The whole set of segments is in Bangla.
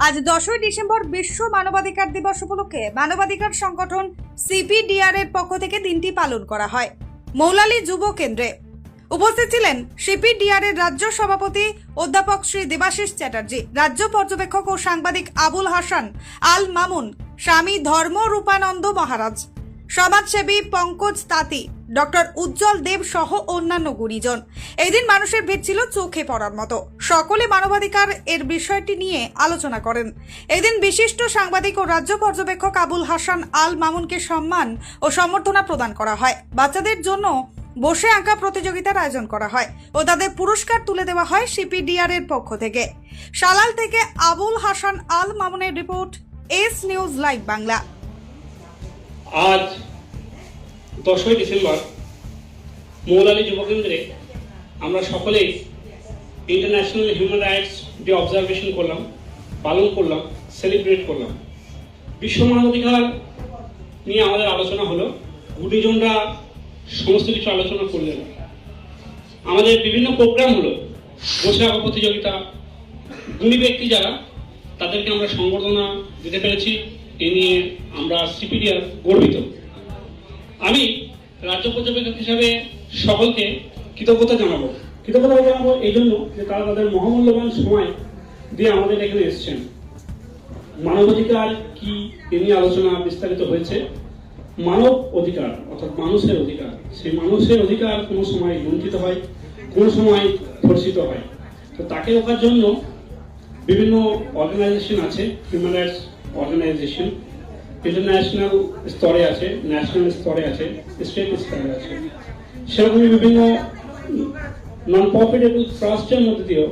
আজ 10ই ডিসেম্বর বিশ্ব মানবাধিকার দিবস উপলক্ষে মানবাধিকার সংগঠন সিপিডিআর এর পক্ষ থেকে দিনটি পালন করা হয়। মৌলালী যুব কেন্দ্রে উপস্থিত ছিলেন সিপিডিআর এর রাজ্য সভাপতি অধ্যাপক শ্রী দেবাশিস চ্যাটার্জি, রাজ্য পর্যবেক্ষক ও সাংবাদিক আবুল হাসান আল মামুন, স্বামী ধর্ম রূপানন্দ মহারাজ, সমাজসেবী পঙ্কজ তাঁতি, ডক্টর উজ্জ্বল দেব সহ অন্যান্য গুণীজন। এই দিন মানুষের ভিড় ছিল চোখে পড়ার মতো। সকলে মানবাধিকার এর বিষয়টি নিয়ে আলোচনা করেন। এই দিন বিশিষ্ট সাংবাদিক ও রাজ্য পর্যবেক্ষক আবুল হাসান আল মামুনকে সম্মান ও সম্বর্ধনা প্রদান করা হয়। বাচ্চাদের জন্য বসে আঁকা প্রতিযোগিতার আয়োজন করা হয় ও তাদের পুরস্কার তুলে দেওয়া হয় সিপিডিআর এর পক্ষ থেকে। সালাল থেকে আবুল হাসান আল মামুনের report, S news live Bangla. আজ 10ই ডিসেম্বর মৌলালী যুব কেন্দ্রে আমরা সকলেই international human rights day observation করলাম, পালন করলাম, সেলিব্রেট করলাম। বিশ্ব মানবাধিকার নিয়ে আমাদের আলোচনা হলো। গুণীজনরা সমস্ত কিছু আলোচনা করলেন। আমাদের বিভিন্ন প্রোগ্রাম হলো, বসে আঁকা প্রতিযোগিতা, গুণী ব্যক্তি যারা তাদেরকে আমরা সংবর্ধনা দিতে পেরেছি। এ নিয়ে আমরা সিপিডিআর গর্বিত। আমি রাজ্য পর্যবেক্ষক হিসাবে সকলকে কৃতজ্ঞতা জানাবো এই জন্য যে তারা তাদের মহামূল্যবান সময় দিয়ে আমাদের এখানে এসেছেন। মানবাধিকার কি এ নিয়ে আলোচনা বিস্তারিত হয়েছে। মানব অধিকার অর্থাৎ মানুষের অধিকার, সেই মানুষের অধিকার কোনো সময় লুণ্ঠিত হয়, কোনো সময় ধর্ষিত হয়। তো তাকে রোখার জন্য বিভিন্ন অর্গানাইজেশন আছে, হিউম্যান রাইটস অর্গানাইজেশন, ইন্টারন্যাশনাল স্তরে আছে, ন্যাশনাল স্তরে আছে, স্টেট স্তরে আছে। সেরকমই বিভিন্ন নন প্রফিটেবল ট্রাস্টের মধ্যে দিয়েও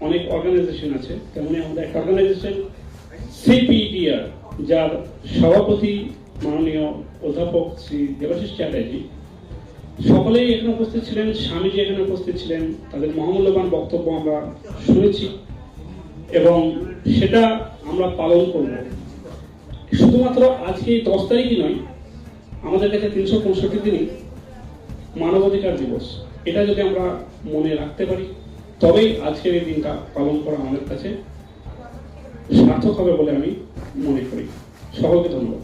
অনেক অর্গানাইজেশন আছে। তেমনি আমাদের একটা অর্গানাইজেশন সিপিডিআর, যার সভাপতি মাননীয় অধ্যাপক শ্রী দেবাশিস চ্যাটার্জি। সকলেই এখানে উপস্থিত ছিলেন, স্বামীজি এখানে উপস্থিত ছিলেন। তাদের মহামূল্যবান বক্তব্য আমরা শুনেছি এবং সেটা আমরা পালন করব। শুধুমাত্র আজকে 10 তারিখই নয়, আমাদের কাছে 365 দিনই মানবাধিকার দিবস। এটা যদি আমরা মনে রাখতে পারি, তবেই আজকের এই দিনটা পালন করা আমাদের কাছে সার্থক হবে বলে আমি মনে করি। সকলকে ধন্যবাদ।